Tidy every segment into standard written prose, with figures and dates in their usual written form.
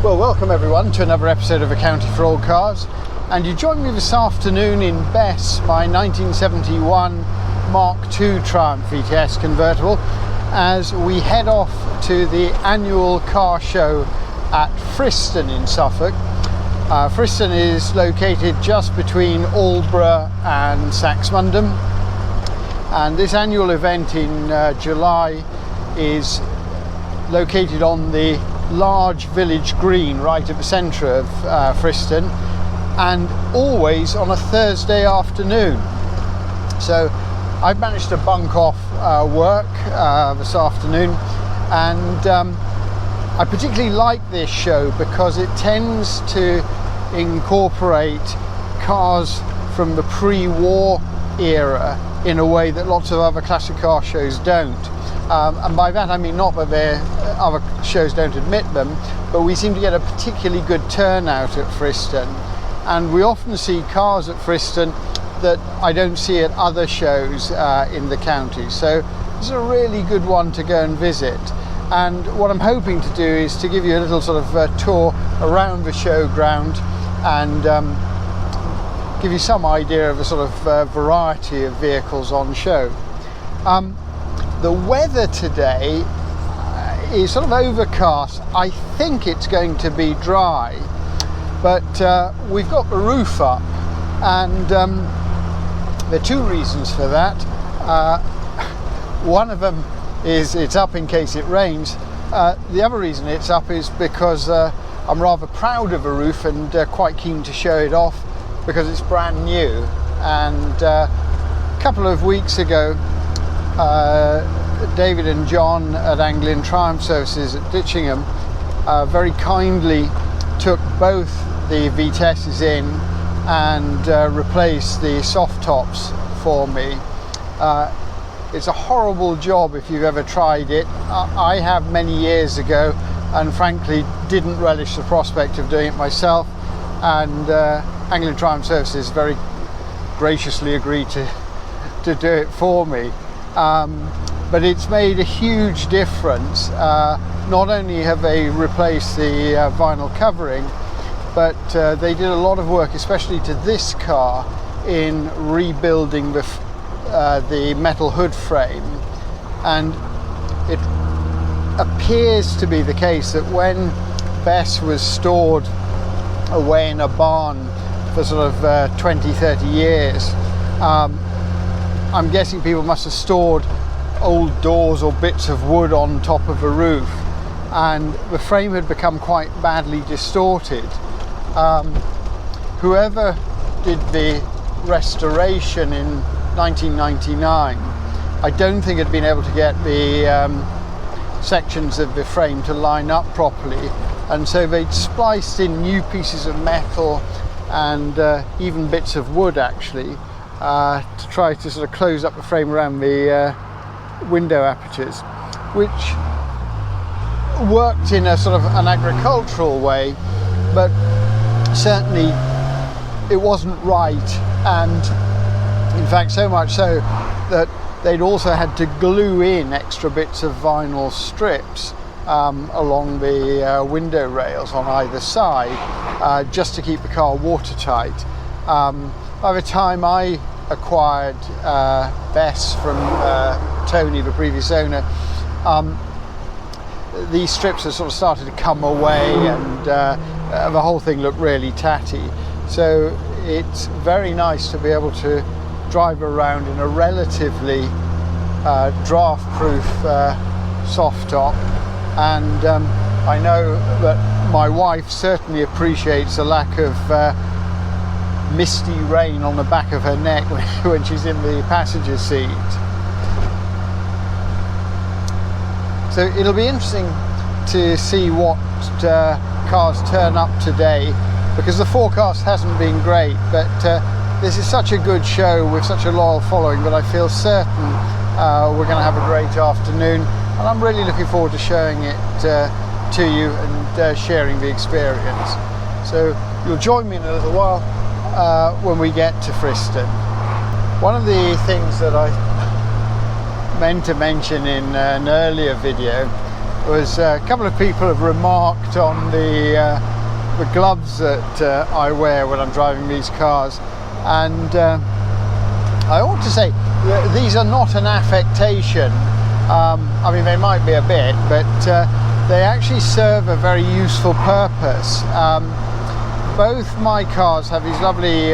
Well, welcome everyone to another episode of A County for Old Cars, and you join me this afternoon in Bess, my 1971 Mark II Triumph Vitesse convertible, as we head off to the annual car show at Friston in Suffolk. Friston is located just between Aldborough and Saxmundham, and this annual event in July is located on the large village green right at the centre of Friston, and always on a Thursday afternoon. So I've managed to bunk off work this afternoon, and I particularly like this show because it tends to incorporate cars from the pre-war era in a way that lots of other classic car shows don't. And by that I mean not that other shows don't admit them, but we seem to get a particularly good turnout at Friston, and we often see cars at Friston that I don't see at other shows in the county. So this is a really good one to go and visit. And what I'm hoping to do is to give you a little sort of tour around the showground and give you some idea of a sort of variety of vehicles on show. The weather today is sort of overcast. I think it's going to be dry, but we've got the roof up, and there are two reasons for that. One of them is it's up in case it rains. The other reason it's up is because I'm rather proud of the roof and quite keen to show it off because it's brand new. And a couple of weeks ago, David and John at Anglian Triumph Services at Ditchingham very kindly took both the Vitesses in and replaced the soft tops for me. It's a horrible job if you've ever tried it. I have many years ago, and frankly didn't relish the prospect of doing it myself, and Anglian Triumph Services very graciously agreed to do it for me. But it's made a huge difference. Not only have they replaced the vinyl covering, but they did a lot of work, especially to this car, in rebuilding the metal hood frame. And it appears to be the case that when Bess was stored away in a barn for sort of 20-30 years, I'm guessing people must have stored old doors or bits of wood on top of the roof, and the frame had become quite badly distorted. Whoever did the restoration in 1999, I don't think had been able to get the sections of the frame to line up properly, and so they'd spliced in new pieces of metal and even bits of wood actually to try to sort of close up the frame around the window apertures, which worked in a sort of an agricultural way, but certainly it wasn't right. And in fact, so much so that they'd also had to glue in extra bits of vinyl strips along the window rails on either side, just to keep the car watertight. By the time I acquired Bess from Tony, the previous owner, these strips had sort of started to come away, and the whole thing looked really tatty. So it's very nice to be able to drive around in a relatively draft-proof soft top, and I know that my wife certainly appreciates the lack of misty rain on the back of her neck when she's in the passenger seat. So it'll be interesting to see what cars turn up today, because the forecast hasn't been great, but this is such a good show with such a loyal following that I feel certain we're going to have a great afternoon, and I'm really looking forward to showing it to you and sharing the experience. So you'll join me in a little while when we get to Friston. One of the things that I meant to mention in an earlier video was a couple of people have remarked on the gloves that I wear when I'm driving these cars, and I ought to say these are not an affectation. I mean, they might be a bit, but they actually serve a very useful purpose. Both my cars have these lovely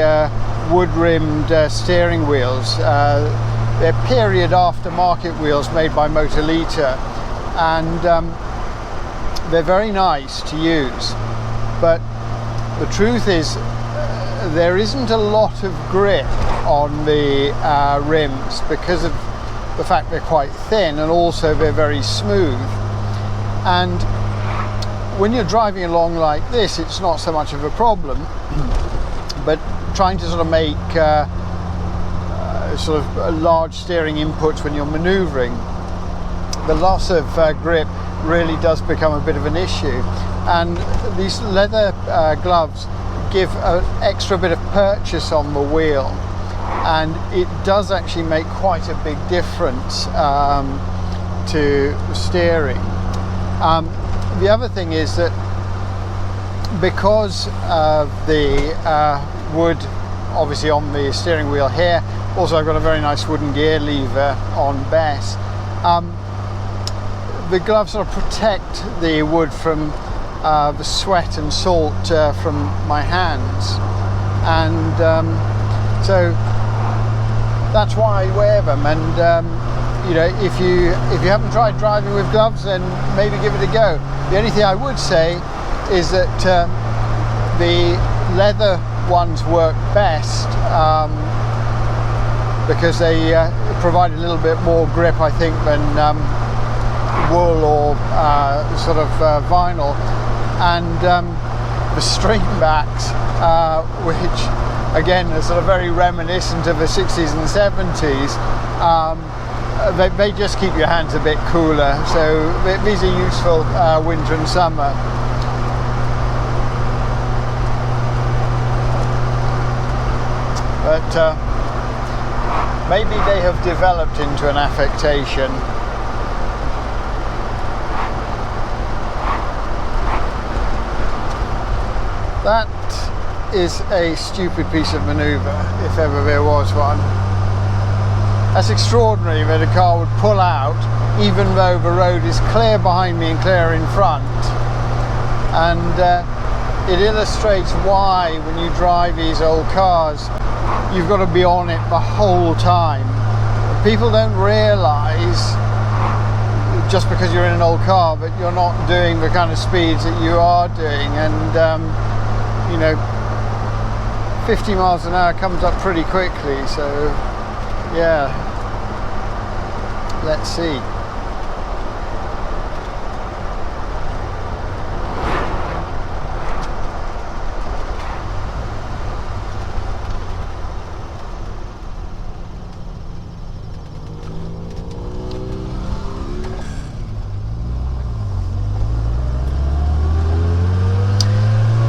wood-rimmed steering wheels. They're period aftermarket wheels made by Motorlita, and they're very nice to use. But the truth is, there isn't a lot of grip on the rims because of the fact they're quite thin, and also they're very smooth. And when you're driving along like this, it's not so much of a problem, but trying to sort of make sort of large steering inputs when you're maneuvering, the loss of grip really does become a bit of an issue. And these leather gloves give an extra bit of purchase on the wheel, and it does actually make quite a big difference to steering. The other thing is that because of the wood obviously on the steering wheel here, also I've got a very nice wooden gear lever on Bess, the gloves sort of protect the wood from the sweat and salt from my hands, and so that's why I wear them. And you know, if you haven't tried driving with gloves, then maybe give it a go. The only thing I would say is that the leather ones work best because they provide a little bit more grip, I think, than wool or sort of vinyl. And the string backs, which again are sort of very reminiscent of the 60s and 70s, they just keep your hands a bit cooler, so these are useful winter and summer. But maybe they have developed into an affectation. That is a stupid piece of manoeuvre, if ever there was one. That's extraordinary that a car would pull out even though the road is clear behind me and clear in front. And it illustrates why, when you drive these old cars, you've got to be on it the whole time. People don't realise, just because you're in an old car, that you're not doing the kind of speeds that you are doing. And you know, 50 miles an hour comes up pretty quickly, so yeah, let's see.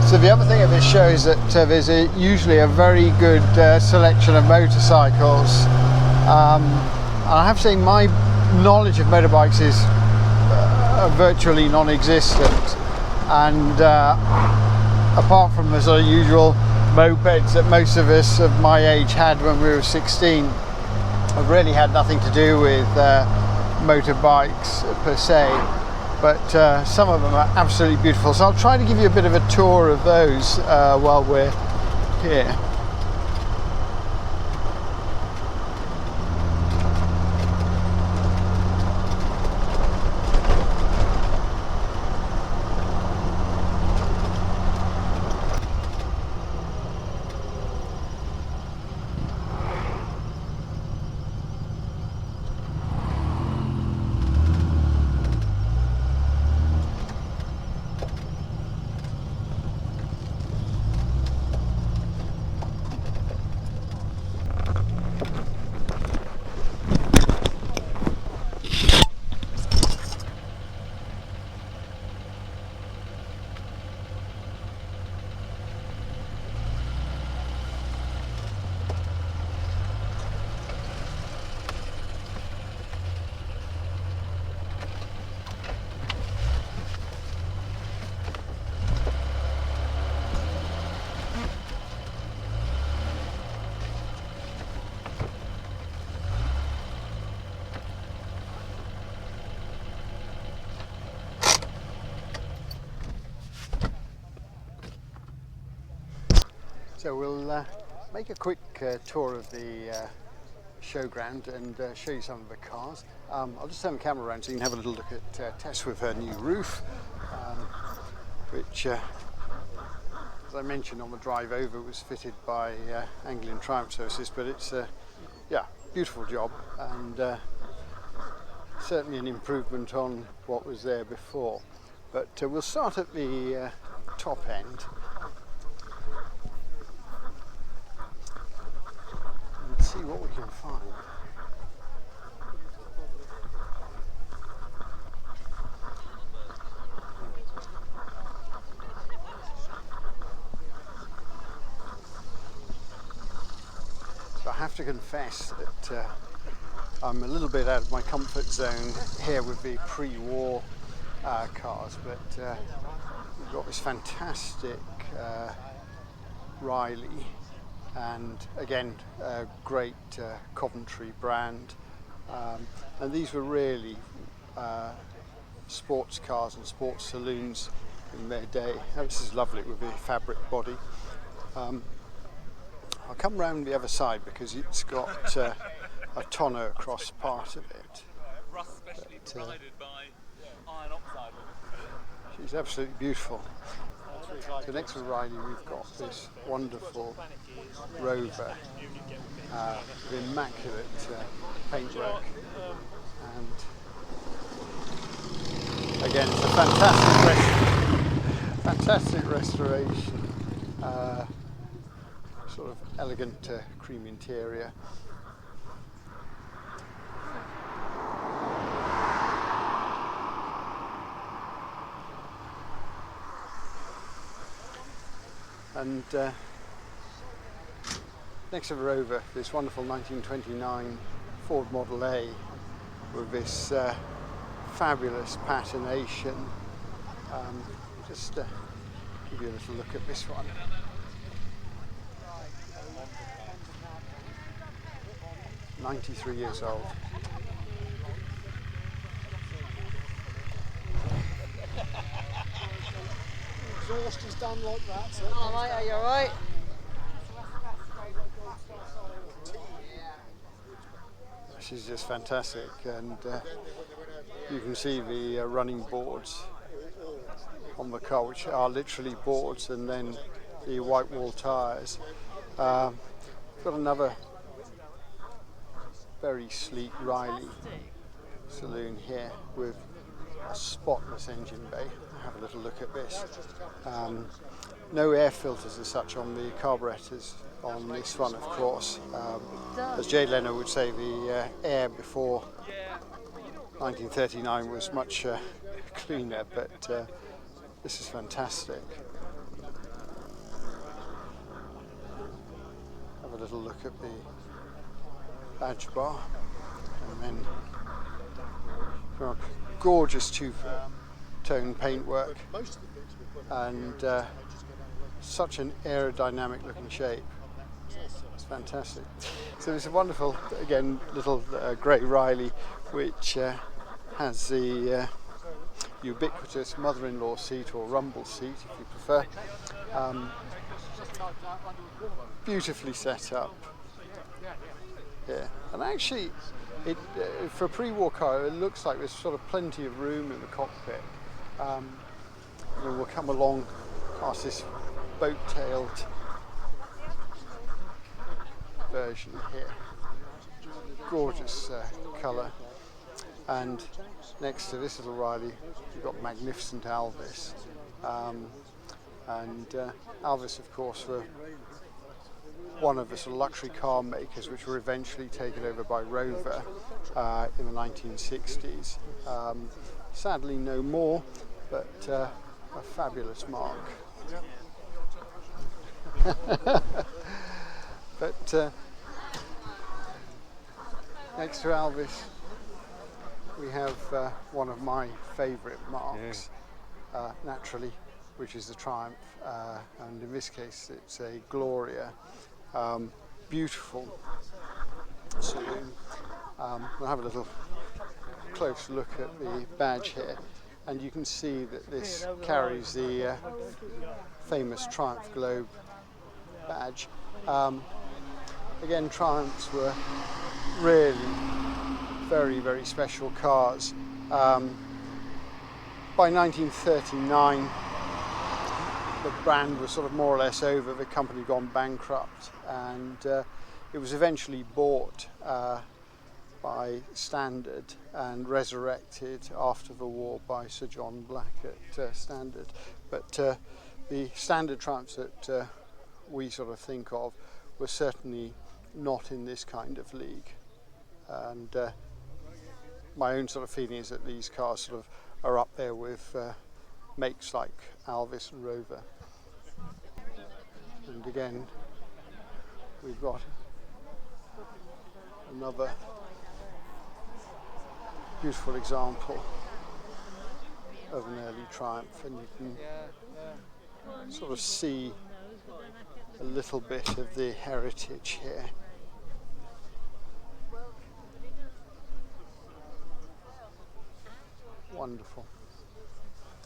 So the other thing of this show is that there's usually a very good selection of motorcycles. And I have to say my knowledge of motorbikes is virtually non-existent. And apart from the sort of usual mopeds that most of us of my age had when we were 16, I've really had nothing to do with motorbikes per se. But some of them are absolutely beautiful, so I'll try to give you a bit of a tour of those while we're here. So we'll make a quick tour of the showground and show you some of the cars. I'll just turn the camera around so you can have a little look at Tess with her new roof, which, as I mentioned on the drive over, was fitted by Anglian Triumph Services, but it's yeah, beautiful job, and certainly an improvement on what was there before. But we'll start at the top end and see what we can find. So I have to confess that I'm a little bit out of my comfort zone here with the pre-war cars, but we've got this fantastic Riley, and again a great Coventry brand, and these were really sports cars and sports saloons in their day. Oh, this is lovely with the fabric body. I'll come round the other side because it's got a tonneau across part of it. But, she's absolutely beautiful. So next to Riley we've got this wonderful Rover with immaculate paintwork, and again it's a fantastic restoration, sort of elegant cream interior. And next to the Rover, this wonderful 1929 Ford Model A with this fabulous patination. Just give you a little look at this one. "93 years old. Exhaust is done like that. So oh mate, are you alright? She's just fantastic, and you can see the running boards on the car, which are literally boards, and then the white wall tyres. Got another very sleek Riley saloon here with a spotless engine bay. Have a little look at this. No air filters as such on the carburetors on this one, of course. As Jay Leno would say, the air before 1939 was much cleaner, but this is fantastic. Have a little look at the badge bar, and then gorgeous two-tone paintwork, and such an aerodynamic looking shape. It's fantastic. So it's a wonderful, again, little grey Riley, which has the ubiquitous mother-in-law seat, or rumble seat if you prefer. Beautifully set up here, and actually for a pre-war car it looks like there's sort of plenty of room in the cockpit. We'll come along past this boat-tailed version here. Gorgeous colour. And next to this little Riley you've got magnificent Alvis. Alvis, of course, were one of the sort of luxury car makers which were eventually taken over by Rover in the 1960s. Sadly no more, but a fabulous mark. But next to Alvis we have one of my favourite marks, naturally, which is the Triumph, and in this case it's a Gloria. Beautiful saloon. We'll have a little close look at the badge here, and you can see that this carries the famous Triumph globe badge. Again, Triumphs were really very, very special cars. By 1939, the brand was sort of more or less over. The company had gone bankrupt, and it was eventually bought by Standard and resurrected after the war by Sir John Black at Standard. But the Standard Triumphs that we sort of think of were certainly not in this kind of league. And my own sort of feeling is that these cars sort of are up there with makes like Alvis and Rover. And again, we've got another beautiful example of an early Triumph, and you can sort of see a little bit of the heritage here. Wonderful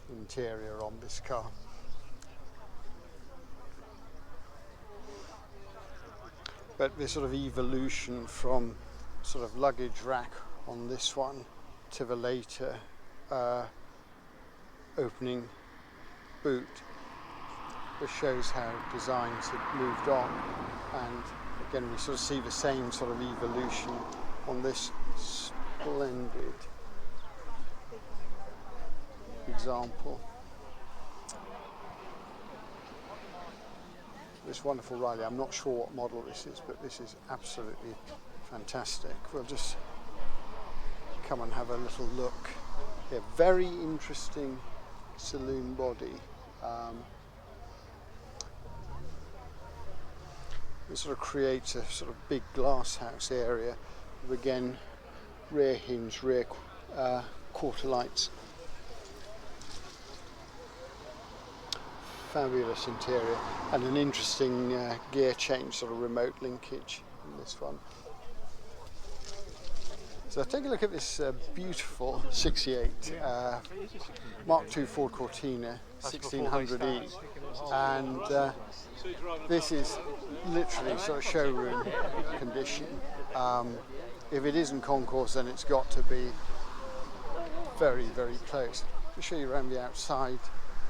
interior on this car. But this sort of evolution from sort of luggage rack on this one to the later opening boot, just shows how designs had moved on. And again, we sort of see the same sort of evolution on this splendid example. This wonderful Riley, I'm not sure what model this is, but this is absolutely fantastic. We'll just come and have a little look here. Very interesting saloon body. It sort of creates a sort of big glass house area with, again, rear hinge, rear quarter lights. Fabulous interior, and an interesting gear change, sort of remote linkage in this one. So take a look at this beautiful 68 Mark II Ford Cortina 1600E, and this is literally sort of showroom condition. If it isn't concourse, then it's got to be very, very close. To show you around the outside,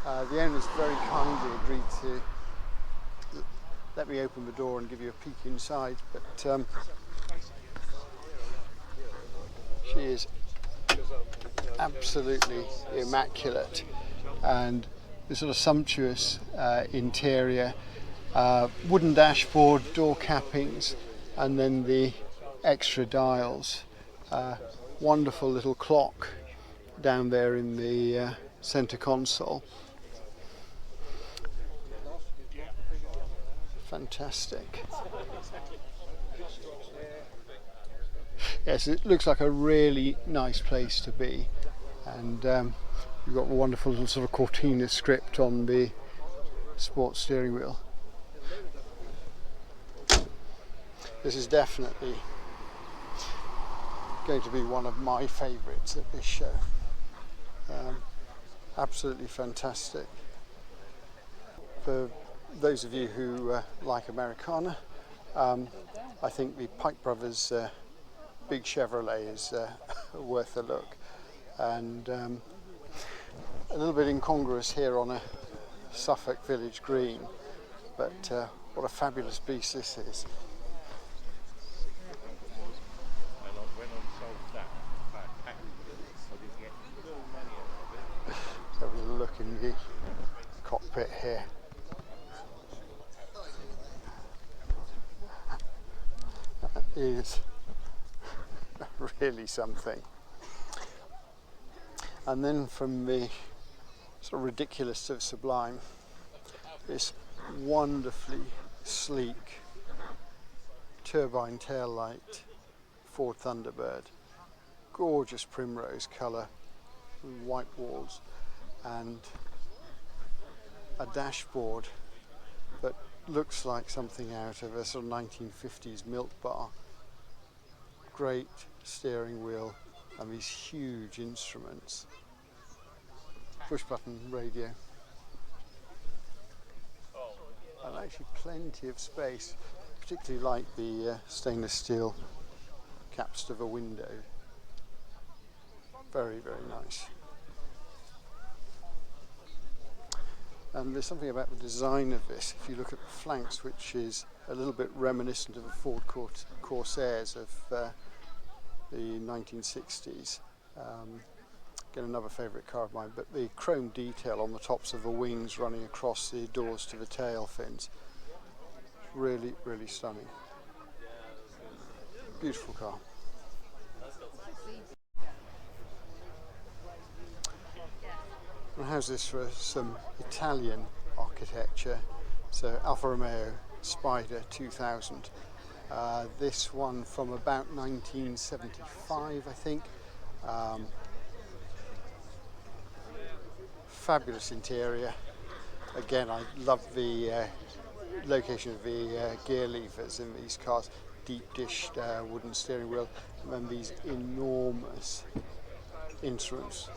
the owners very kindly agreed to let me open the door and give you a peek inside, but she is absolutely immaculate, and this sort of sumptuous interior, wooden dashboard, door cappings, and then the extra dials. Wonderful little clock down there in the center console. Fantastic. Yes, it looks like a really nice place to be, and you've got a wonderful little sort of Cortina script on the sports steering wheel. This is definitely going to be one of my favourites at this show. Absolutely fantastic. For those of you who like Americana, I think the Pike Brothers big Chevrolet is worth a look, and a little bit incongruous here on a Suffolk village green, but what a fabulous piece this is. So we'll look in the cockpit here. That is really something. And then from the sort of ridiculous to the sublime, this wonderfully sleek turbine tail light Ford Thunderbird, gorgeous primrose colour, white walls, and a dashboard that looks like something out of a sort of 1950s milk bar. Great steering wheel and these huge instruments. Push button radio. and actually plenty of space, particularly like the stainless steel caps of a window. Very, very nice. And there's something about the design of this, if you look at the flanks, which is a little bit reminiscent of the Ford Corsairs of the 1960s. Again, another favourite car of mine, but the chrome detail on the tops of the wings running across the doors to the tail fins, really, really stunning. Beautiful car. And how's this for some Italian architecture? So Alfa Romeo Spider 2000. This one from about 1975, I think. Fabulous interior. Again, I love the location of the gear levers in these cars. Deep dished wooden steering wheel, and then these enormous instruments.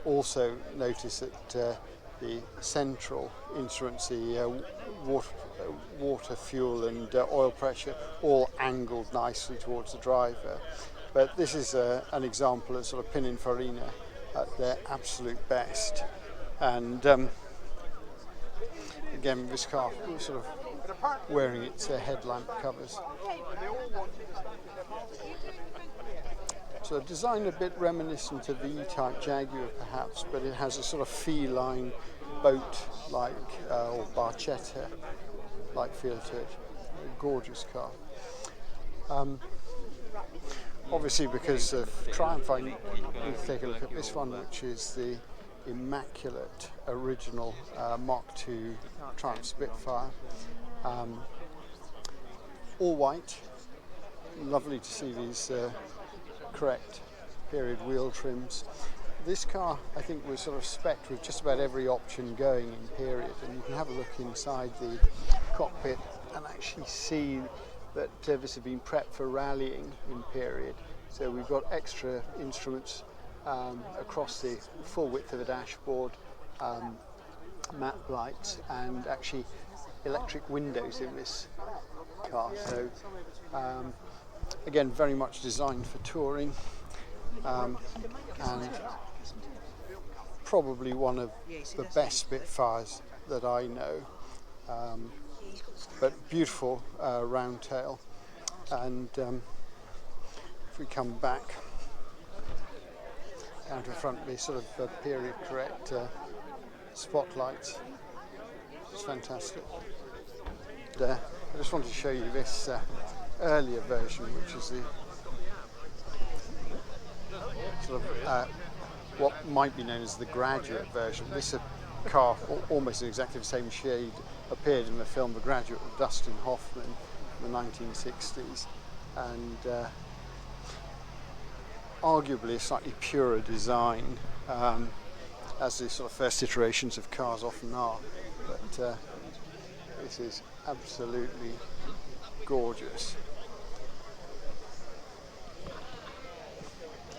Also notice that the central instruments, the water, fuel and oil pressure, all angled nicely towards the driver. But this is an example of sort of Pininfarina at their absolute best. And again, this car was sort of wearing its headlamp covers. So design a bit reminiscent of the E-Type Jaguar perhaps, but it has a sort of feline boat-like or barchetta-like feel to it. A gorgeous car. Obviously, because of Triumph, I need to take a look at this one, which is the immaculate original Mark II Triumph Spitfire. All white. Lovely to see these correct period wheel trims. This car, I think, was sort of spec'd with just about every option going in period, and you can have a look inside the cockpit and actually see that this had been prepped for rallying in period. So we've got extra instruments across the full width of the dashboard, map lights, and actually electric windows in this car. So again, very much designed for touring, and probably one of the best Spitfires that I know. But beautiful round tail, and if we come back down to the front, the sort of period correct spotlights. It's fantastic. And, I just wanted to show you this earlier version, which is the sort of what might be known as the graduate version. This car, almost in exactly the same shade, appeared in the film The Graduate with Dustin Hoffman in the 1960s, and arguably a slightly purer design, as the sort of first iterations of cars often are, but this is absolutely gorgeous.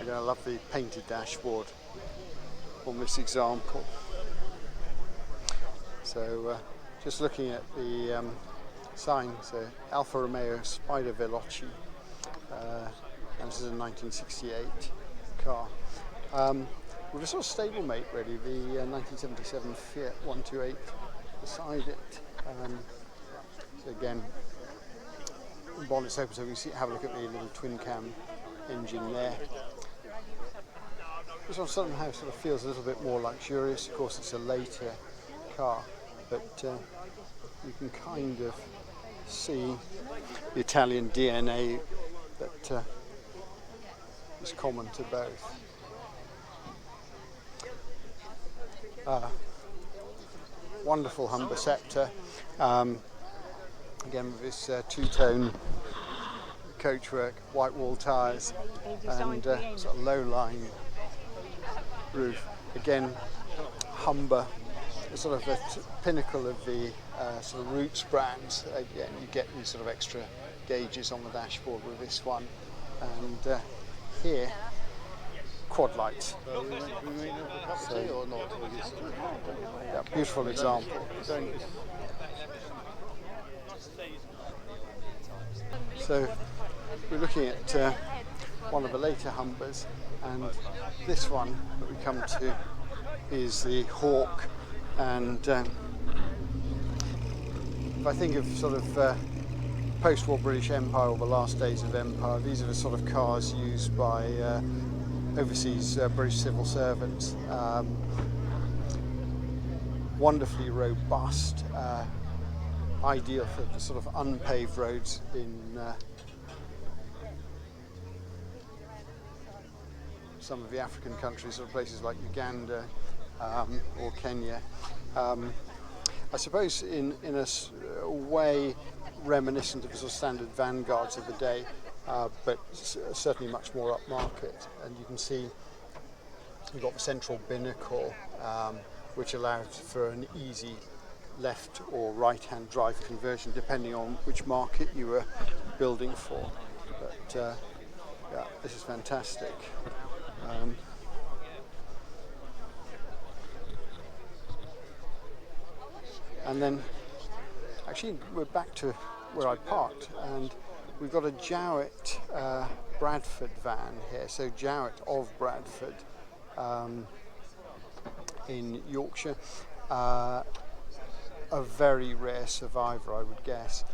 Again, I love the painted dashboard on this example. So just looking at the sign, so Alfa Romeo Spider Veloce, and this is a 1968 car. With a sort of stablemate really, the 1977 Fiat 128 beside it. So again, bonnet's open, so we can have a look at the little twin cam engine there. This one somehow sort of feels a little bit more luxurious. Of course, it's a later car, but you can kind of see the Italian DNA that is common to both. Wonderful Humber Sceptre, again with this two-tone coachwork, white wall tyres, and sort of low-line roof. Again, Humber is sort of the pinnacle of the sort of Roots brands. Again, you get these sort of extra gauges on the dashboard with this one, and here quad lights. Yeah, beautiful example. So we're looking at one of the later Humbers, and this one that we come to is the Hawk. And if I think of sort of post-war British Empire or the last days of Empire, these are the sort of cars used by overseas British civil servants. Wonderfully robust, ideal for the sort of unpaved roads in some of the African countries, or places like Uganda or Kenya. I suppose in a way reminiscent of the sort of standard vanguards of the day, but certainly much more upmarket. And you can see you've got the central binnacle, which allows for an easy left or right hand drive conversion depending on which market you were building for. But yeah, this is fantastic. And then actually we're back to where I parked, and we've got a Jowett Bradford van here. So Jowett of Bradford in Yorkshire, a very rare survivor, I would guess.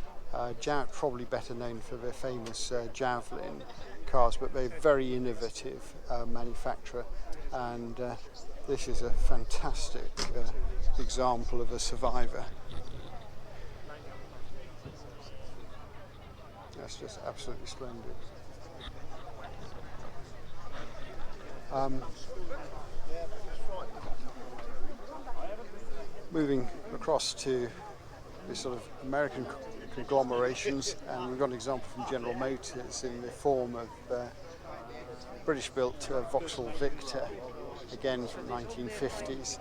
Jowett probably better known for their famous Javelin cars, but they're very innovative manufacturer, and this is a fantastic example of a survivor. That's just absolutely splendid. Moving across to the sort of American conglomerations, and we've got an example from General Motors in the form of British-built Vauxhall Victor, again from 1950s.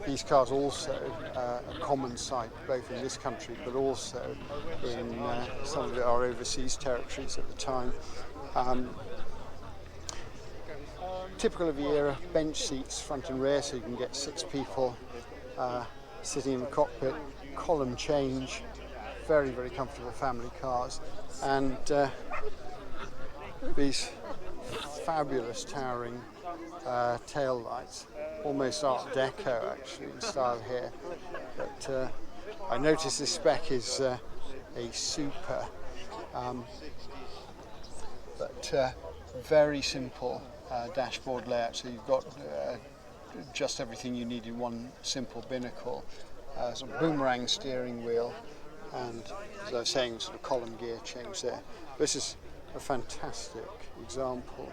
These cars also a common sight both in this country but also in some of our overseas territories at the time. Typical of the era, bench seats front and rear, so you can get 6 people sitting in the cockpit, column change, very, very comfortable family cars, and these fabulous towering tail lights, almost Art Deco actually in style here. But I notice this spec is a Super, but very simple dashboard layout. So you've got just everything you need in one simple binnacle. Sort of boomerang steering wheel, and as I was saying, sort of column gear change there. This is a fantastic example,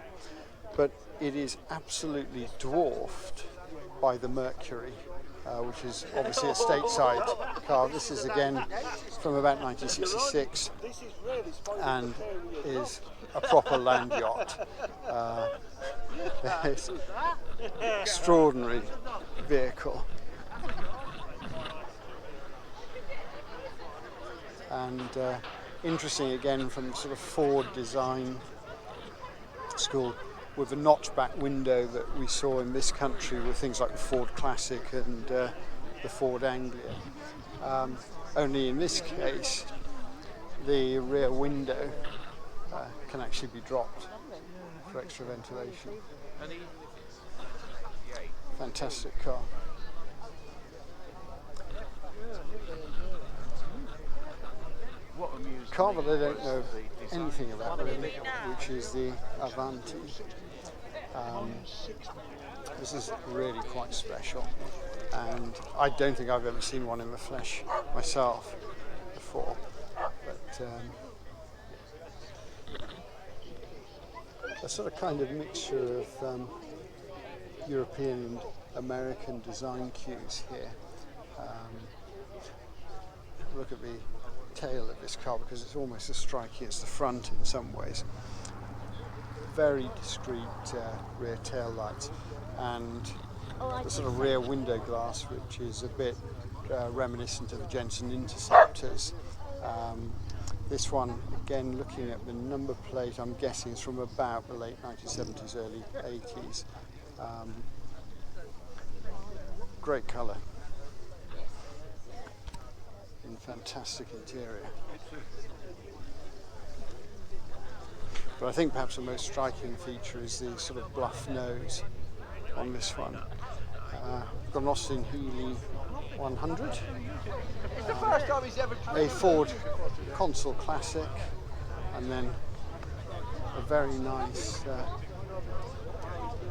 but it is absolutely dwarfed by the Mercury, which is obviously a stateside car. This is again from about 1966 and is a proper land yacht. It's an extraordinary vehicle. And interesting again from sort of Ford design school, with the notchback window that we saw in this country with things like the Ford Classic and the Ford Anglia. Only in this case the rear window can actually be dropped for extra ventilation. Fantastic car. Car that I don't know anything about really, which is the Avanti. This is really quite special, and I don't think I've ever seen one in the flesh myself before, but a sort of kind of mixture of European and American design cues here. Look at the tail of this car, because it's almost as striking as the front in some ways. Very discreet rear tail lights, and the sort of rear window glass, which is a bit reminiscent of the Jensen Interceptors. This one, again, looking at the number plate, I'm guessing is from about the late 1970s, early 80s. Great colour. In fantastic interior. But I think perhaps the most striking feature is the sort of bluff nose on this one. Got an Austin Healey 100. It's the first time he's ever A Ford Consul Classic, and then a very nice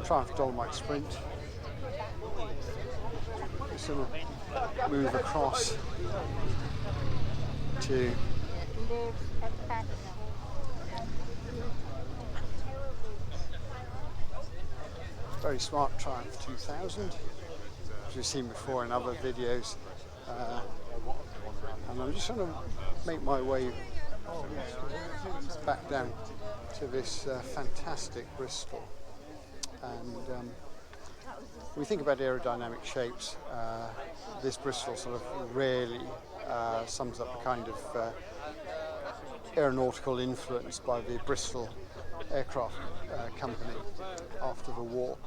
Triumph Dolomite Sprint. Just going to move across to very smart Triumph 2000, as we've seen before in other videos. And I'm just trying to make my way back down to this fantastic Bristol. And we think about aerodynamic shapes. This Bristol sort of really sums up the kind of aeronautical influence by the Bristol aircraft company after the war.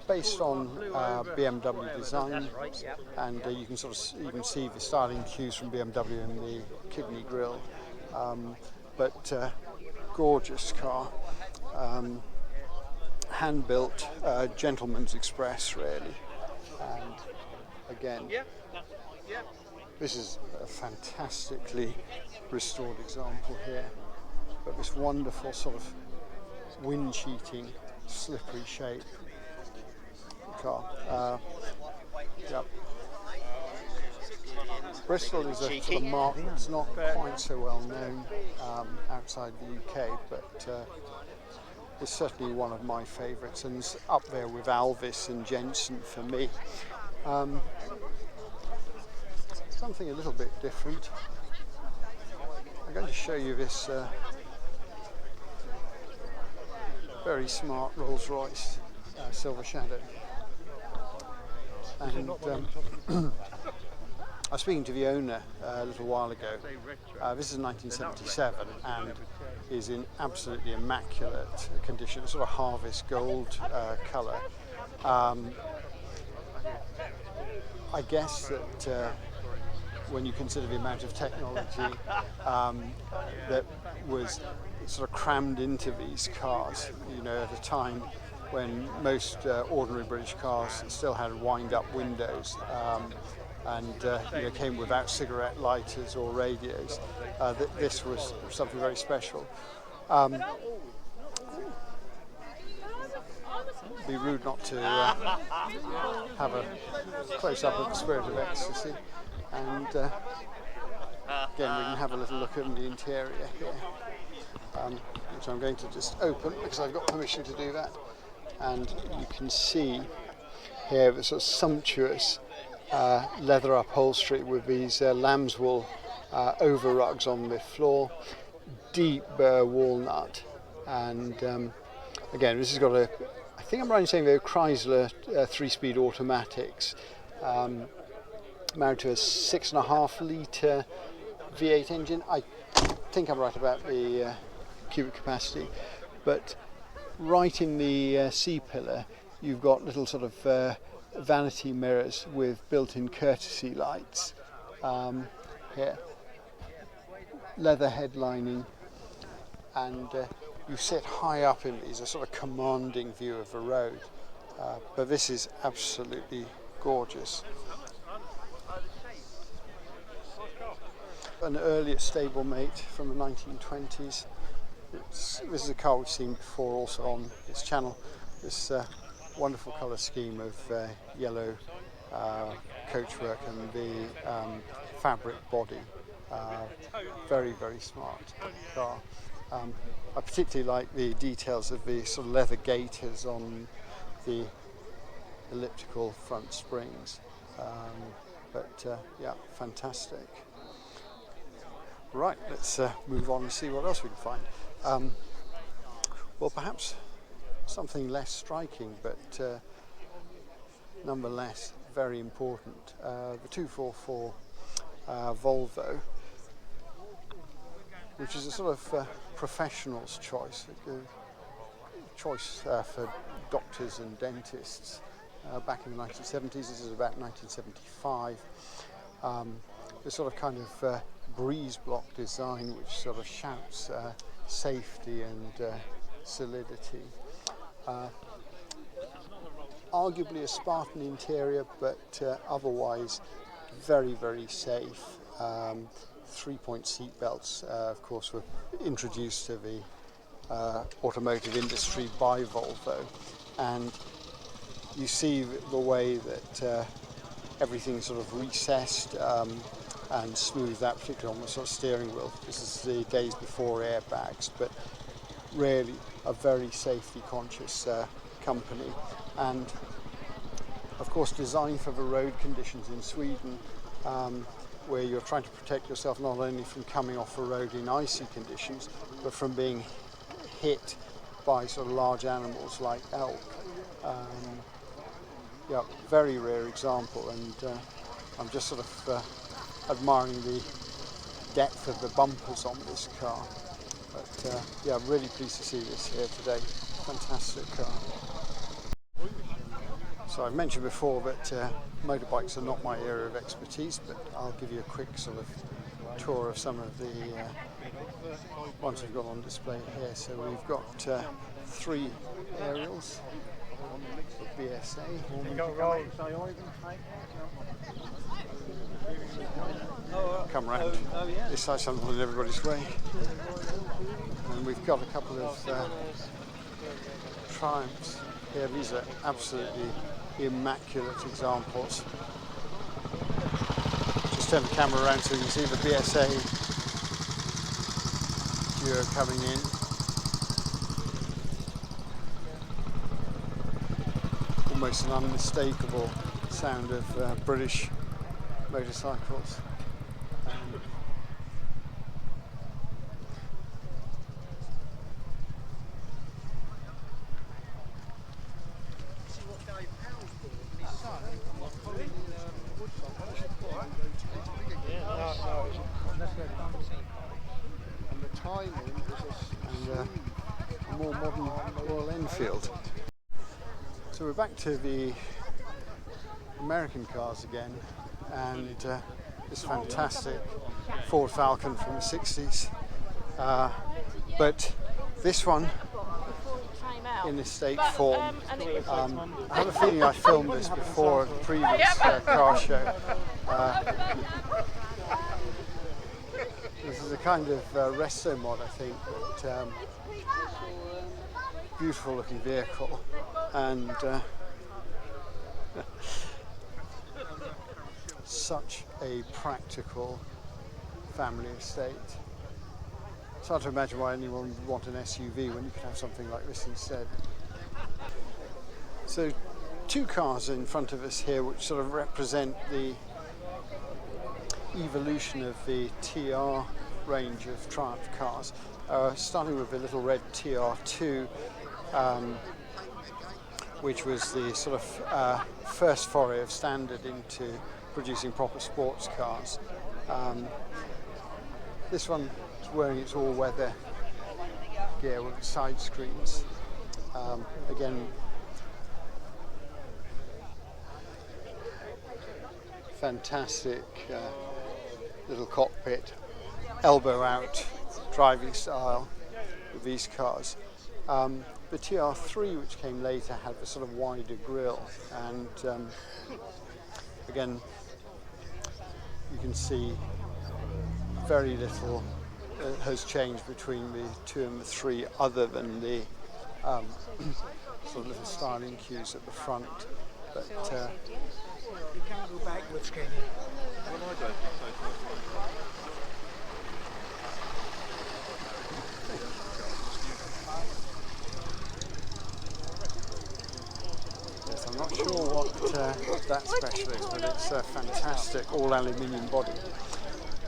Based on BMW design, and you can even see the styling cues from BMW in the kidney grille. But gorgeous car, hand-built, gentleman's express really. And again, this is a fantastically restored example here. But this wonderful sort of wind-cheating, slippery shape. Car. Yep. Bristol is a sort of mark that's not quite so well known outside the UK, but it's certainly one of my favourites, and it's up there with Alvis and Jensen for me. Something a little bit different. I'm going to show you this very smart Rolls Royce Silver Shadow. And I was speaking to the owner a little while ago. This is 1977 and is in absolutely immaculate condition, sort of harvest gold colour. I guess that when you consider the amount of technology that was sort of crammed into these cars, you know, at a time when most ordinary British cars still had wind-up windows and you know, came without cigarette lighters or radios. This was something very special. It'd be rude not to have a close-up of the Spirit of Ecstasy. And again, we can have a little look at the interior here, which I'm going to just open because I've got permission to do that. And you can see here the sort of sumptuous leather upholstery with these lamb's wool over rugs on the floor, deep walnut, and again, this has got a, I think I'm right in saying they're Chrysler 3-speed automatics, mounted to a 6.5 litre V8 engine. I think I'm right about the cubic capacity, but right in the C-pillar you've got little sort of vanity mirrors with built-in courtesy lights here, leather headlining, and you sit high up in these, a sort of commanding view of the road, but this is absolutely gorgeous. An earlier stablemate from the 1920s. This is a car we've seen before also on this channel. This wonderful colour scheme of yellow coachwork and the fabric body. Very, very smart car. I particularly like the details of the sort of leather gaiters on the elliptical front springs. But yeah, fantastic. Right, let's move on and see what else we can find. Well, perhaps something less striking, but nonetheless very important. The 244 Volvo. which is a sort of professional's choice, for doctors and dentists back in the 1970s. This is about 1975. The sort of kind of breeze block design, which sort of shouts safety and solidity. Arguably a Spartan interior, but otherwise very, very safe. 3-point seat belts, of course, were introduced to the automotive industry by Volvo, and you see the way that everything's sort of recessed and smoothed out, particularly on the sort of steering wheel. This is the days before airbags, but really a very safety conscious company, and of course designed for the road conditions in Sweden, where you're trying to protect yourself not only from coming off the road in icy conditions, but from being hit by sort of large animals like elk. Yeah, very rare example, and I'm just sort of admiring the depth of the bumpers on this car. But yeah, I'm really pleased to see this here today. Fantastic car. So I've mentioned before that motorbikes are not my area of expertise, but I'll give you a quick sort of tour of some of the ones we've got on display here. So we've got 3 aerials of BSA. Come round this side, something in everybody's way. And we've got a couple of Triumphs here. These are absolutely immaculate examples. Just turn the camera around so you can see the BSA Duo coming in. Almost an unmistakable sound of British motorcycles. And the timing is a more modern Royal Enfield. So we're back to the American cars again, and this fantastic Ford Falcon from the 60s. But this one in estate form. I have a feeling I filmed this before a previous car show. This is a kind of resto mod, I think, but beautiful looking vehicle, and such a practical family estate. It's hard to imagine why anyone would want an SUV when you could have something like this instead. So 2 cars in front of us here which sort of represent the evolution of the TR range of Triumph cars, starting with the little red TR2, which was the sort of first foray of Standard into producing proper sports cars. This one is wearing its all-weather gear with side screens. Again, fantastic little cockpit, elbow out driving style with these cars. The TR3, which came later, had the sort of wider grille, and again you can see very little has changed between the 2 and the 3, other than the sort of little styling cues at the front. But You can't go backwards, can you? yes, I'm not sure what that special is, but it's a fantastic all aluminium body.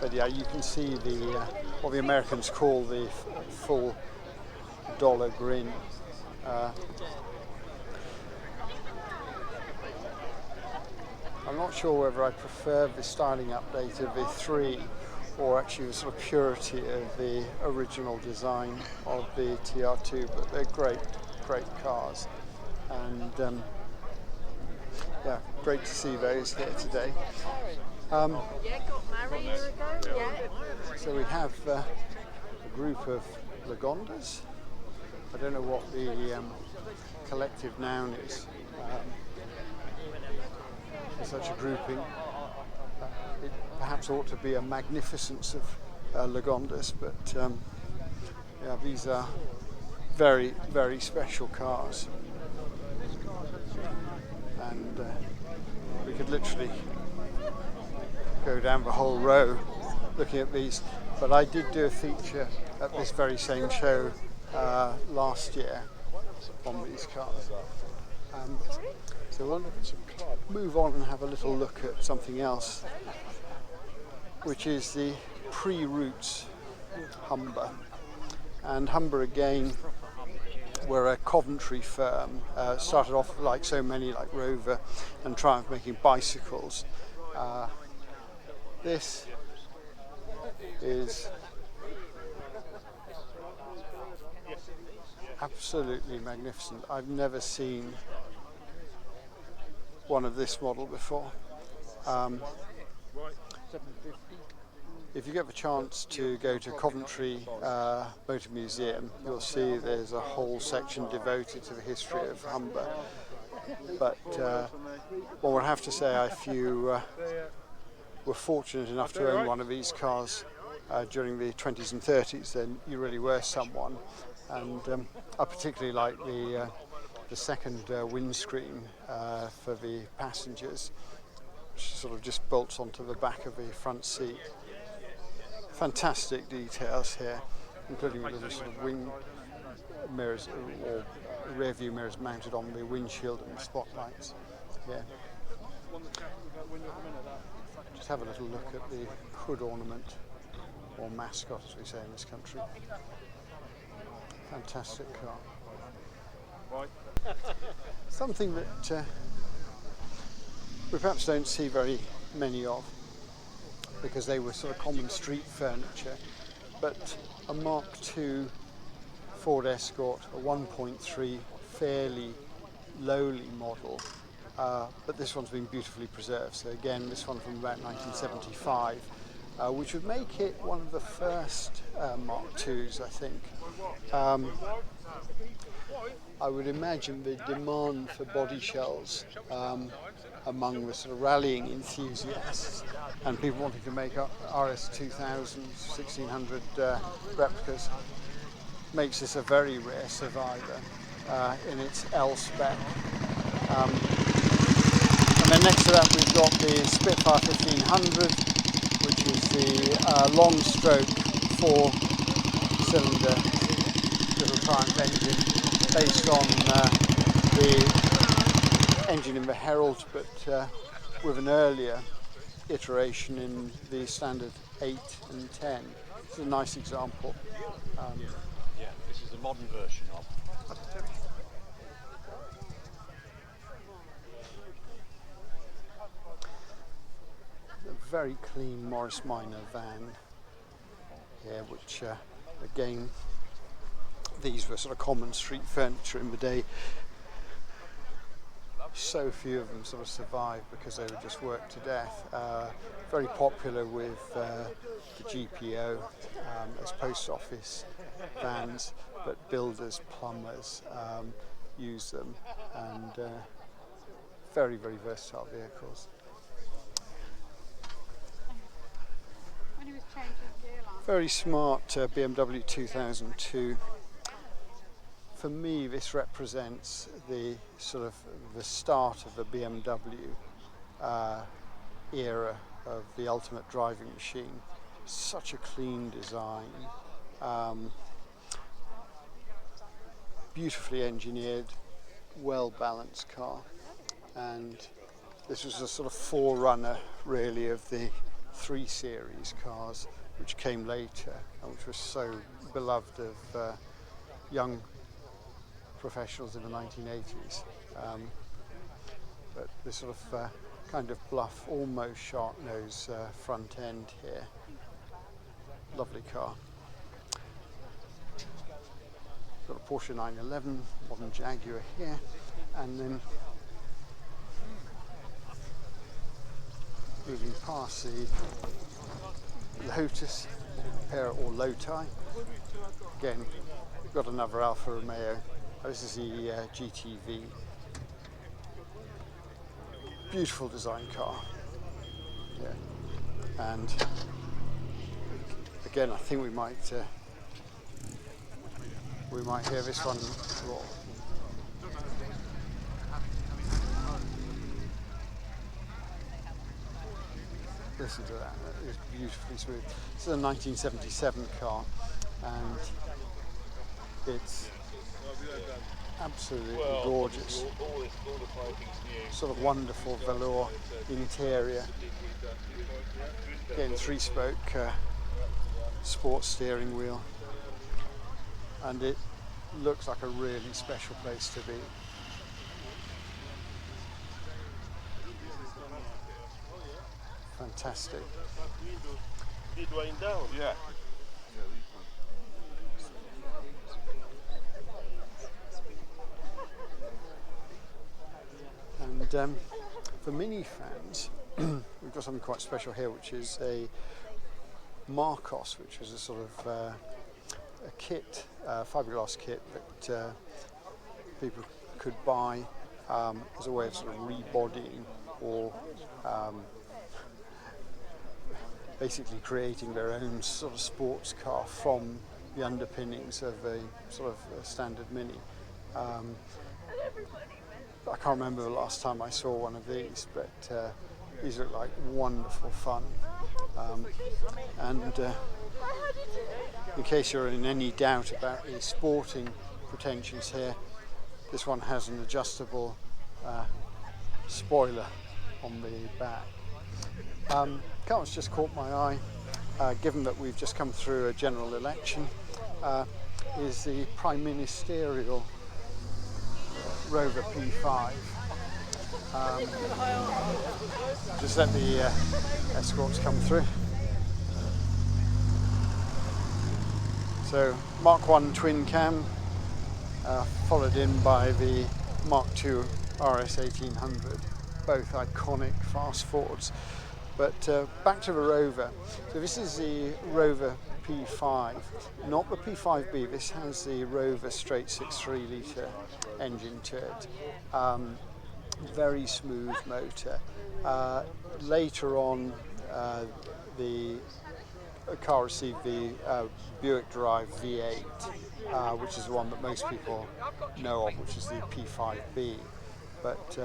But yeah, you can see the what the Americans call the full dollar grin. I'm not sure whether I prefer the styling update of the 3 or actually the sort of purity of the original design of the TR2, but they're great cars, and yeah, great to see those here today. Yeah, got married a year ago. Yeah. So we have a group of Lagondas. I don't know what the collective noun is for such a grouping. It perhaps ought to be a magnificence of Lagondas, but yeah, these are very, very special cars, and we could literally go down the whole row looking at these. But I did do a feature at this very same show last year on these cars. So we'll move on and have a little look at something else, which is the pre-Roots Humber. And Humber again were a Coventry firm, started off like so many, like Rover and Triumph, making bicycles. This is absolutely magnificent. I've never seen one of this model before. If you get the chance to go to Coventry Motor Museum, you'll see there's a whole section devoted to the history of Humber. But one would have to say, if you were fortunate enough to own one of these cars during the 20s and 30s, then you really were someone. And I particularly like the second windscreen for the passengers, which sort of just bolts onto the back of the front seat. Fantastic details here, including with the sort of wing mirrors or rear view mirrors mounted on the windshield and the spotlights. Yeah. Just have a little look at the hood ornament, or mascot as we say in this country. Fantastic car. Something that we perhaps don't see very many of, because they were sort of common street furniture, but a Mark II Ford Escort, a 1.3, fairly lowly model, but this one's been beautifully preserved. So again, this one from about 1975, which would make it one of the first Mark IIs, I think. I would imagine the demand for body shells among the sort of rallying enthusiasts and people wanting to make up RS 2000, 1600 replicas makes this a very rare survivor in its L spec. And then next to that we've got the Spitfire 1500, which is the long stroke 4-cylinder little Triumph engine based on the engine in the Herald, but with an earlier iteration in the standard 8 and 10. It's a nice example. Yeah, this is a modern version of. A very clean Morris Minor van here, which again, these were sort of common street furniture in the day. So few of them sort of survived because they were just worked to death. Very popular with the GPO as post office vans, but builders, plumbers use them, and very, very versatile vehicles. Very smart BMW 2002. For me, this represents the sort of the start of the BMW era of the ultimate driving machine. Such a clean design, beautifully engineered, well balanced car, and this was a sort of forerunner really of the 3 Series cars which came later and which were so beloved of young professionals in the 1980s. But this sort of kind of bluff, almost sharp nose front end here. lovely car. Got a Porsche 911, modern Jaguar here, and then moving past the Lotus, or Loti. Again, we've got another Alfa Romeo. This is the GTV. Beautiful design car. Yeah. And again, I think we might hear this one roar. Listen to that, that is beautifully smooth. This is a 1977 car, and it's absolutely gorgeous. Sort of wonderful velour interior. Again, 3-spoke sports steering wheel, and it looks like a really special place to be. Fantastic. Yeah. And for Mini fans, we've got something quite special here, which is a Marcos, which is a sort of a kit, fiberglass kit that people could buy as a way of sort of rebodying or basically creating their own sort of sports car from the underpinnings of a sort of a standard Mini. I can't remember the last time I saw one of these, but these look like wonderful fun. And in case you're in any doubt about the sporting pretensions here, this one has an adjustable spoiler on the back. Car's just caught my eye, given that we've just come through a general election, is the Prime Ministerial Rover P5. Just let the escorts come through. So Mark 1 twin cam, followed in by the Mark 2 RS 1800, both iconic fast forwards. But back to the Rover. So this is the Rover P5, not the P5B. This has the Rover straight 6.3 litre engine to it. Very smooth motor. Later on, the car received the Buick Drive V8, which is the one that most people know of, which is the P5B. But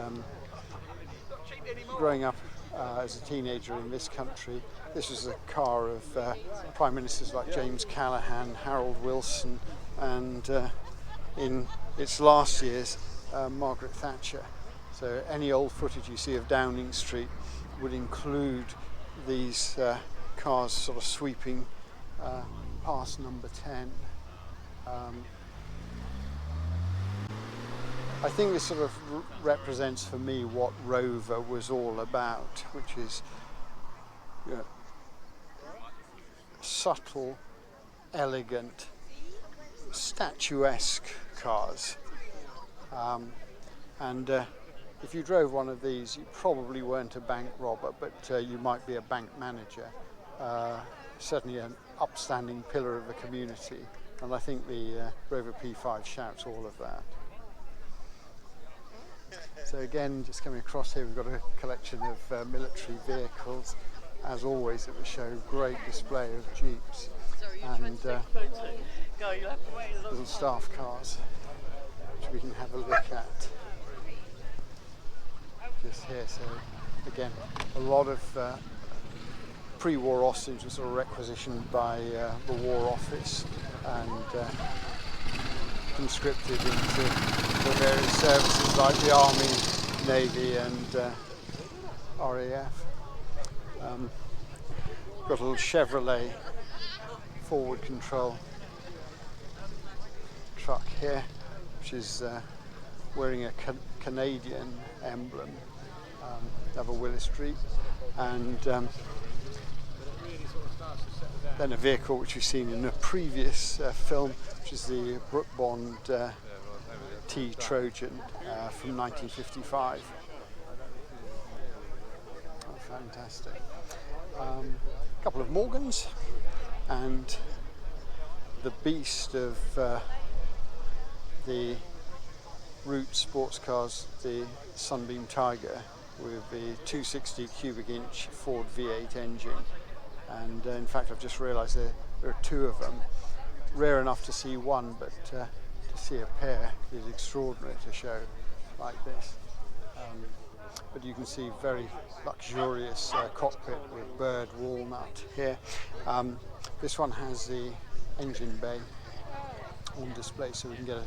growing up as a teenager in this country, this was a car of Prime Ministers like James Callaghan, Harold Wilson, and in its last years, Margaret Thatcher. So any old footage you see of Downing Street would include these cars sort of sweeping past number 10. I think this sort of represents for me what Rover was all about, which is, you know, subtle, elegant, statuesque cars. And if you drove one of these, you probably weren't a bank robber, but you might be a bank manager, certainly an upstanding pillar of the community. And I think the Rover P5 shouts all of that. So again, just coming across here, we've got a collection of military vehicles. As always at the show, great display of Jeeps and little staff cars, which we can have a look at just here. So again, a lot of pre-war Austins were sort of requisitioned by the War Office and conscripted into the various services like the Army, Navy and RAF. Got a little Chevrolet forward control truck here, which is wearing a Canadian emblem, another Willis Street, and Then a vehicle which we've seen in a previous film, which is the Brook Bond T Trojan from 1955. Oh, fantastic. A couple of Morgans and the beast of the Route sports cars, the Sunbeam Tiger, with the 260 cubic inch Ford V8 engine. And in fact, I've just realised there are two of them. Rare enough to see one, but to see a pair is extraordinary to show like this. But you can see very luxurious cockpit with bird walnut here. This one has the engine bay on display, so we can get a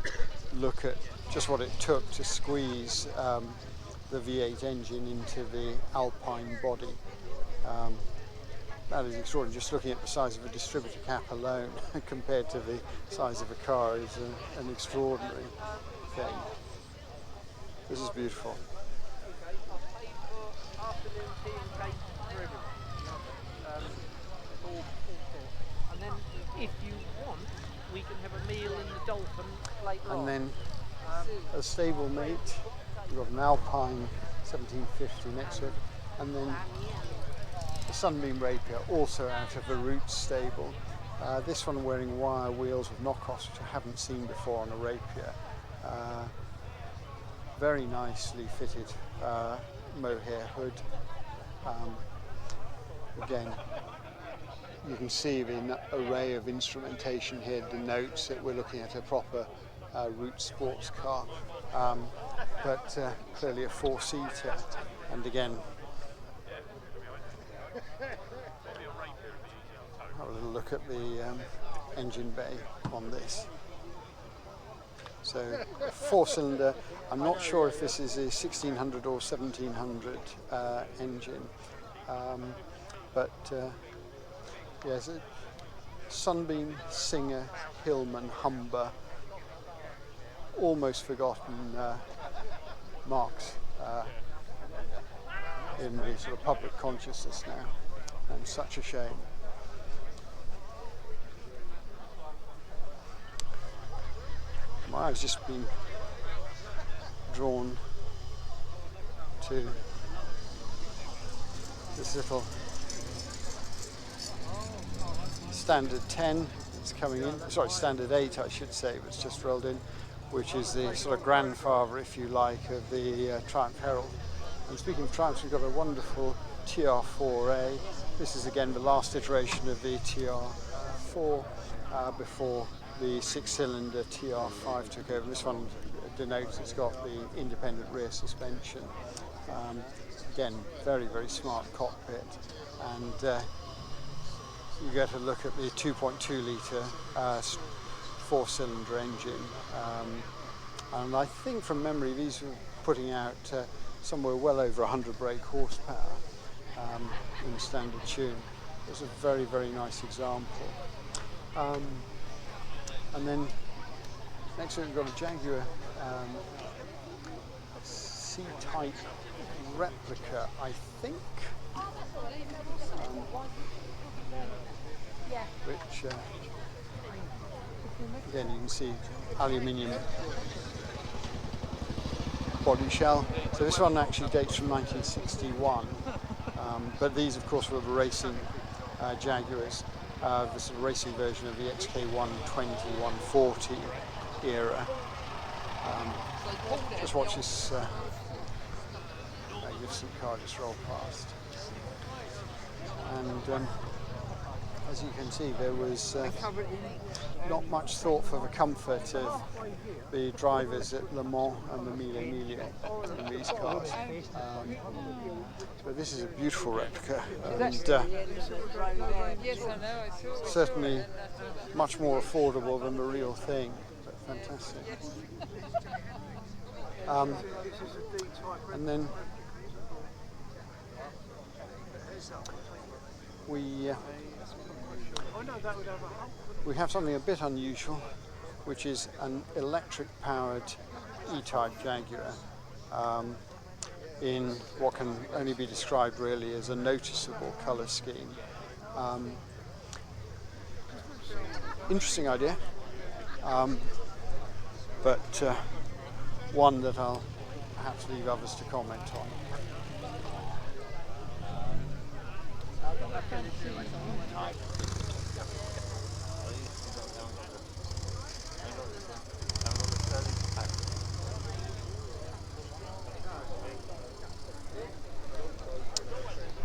look at just what it took to squeeze the V8 engine into the Alpine body. That is extraordinary. Just looking at the size of a distributor cap alone compared to the size of a car is an extraordinary thing. This is beautiful. And then if you want, we can have a meal in the Dolphin later on. And then a stablemate, we've got an Alpine 1750 next to it, and then the Sunbeam Rapier, also out of the Route stable. This one wearing wire wheels with knockoffs, which I haven't seen before on a Rapier. Very nicely fitted mohair hood. Again, you can see the array of instrumentation here denotes that we're looking at a proper Route sports car, but clearly a four-seater. And again, have a little look at the engine bay on this. So, four-cylinder. I'm not sure if this is a 1600 or 1700 engine, but yes, a Sunbeam, Singer, Hillman, Humber, almost forgotten marks in the sort of public consciousness now, and such a shame. My eye's just been drawn to this little standard 10 that's coming in, sorry, standard 8 I should say, but it's just rolled in, which is the sort of grandfather, if you like, of the Triumph Herald. And speaking of Triumphs, we've got a wonderful TR4A. This is again the last iteration of the TR4 before the six-cylinder TR5 took over. This one denotes it's got the independent rear suspension. Again, very, very smart cockpit. And you get a look at the 2.2 litre four-cylinder engine. And I think from memory these were putting out somewhere well over 100 brake horsepower in standard tune. It was a very, very nice example. And then next we've got a Jaguar C-type replica, I think, which again you can see aluminium body shell. So this one actually dates from 1961, but these of course were the racing Jaguars. The sort of racing version of the XK120, 140 era. Just watch this magnificent car just roll past. And as you can see, there was not much thought for the comfort of the drivers at Le Mans and the Mille Miglia in these cars. But this is a beautiful replica, and certainly much more affordable than the real thing, but fantastic. And then we have something a bit unusual, which is an electric-powered E-Type Jaguar in what can only be described really as a noticeable colour scheme. Interesting idea, but one that I'll perhaps leave others to comment on.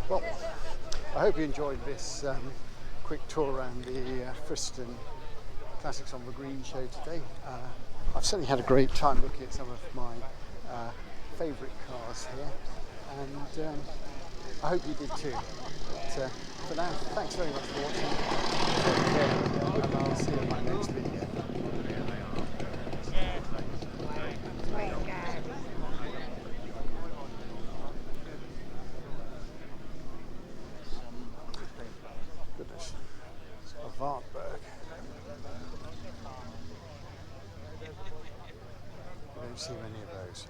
Well, I hope you enjoyed this quick tour around the Friston Classics on the Green show today. I've certainly had a great time looking at some of my favourite cars here, and I hope you did too. But for now, thanks very much for watching. Take care, and I'll see you in my next video. Goodness, a Wartburg. You don't see many of those.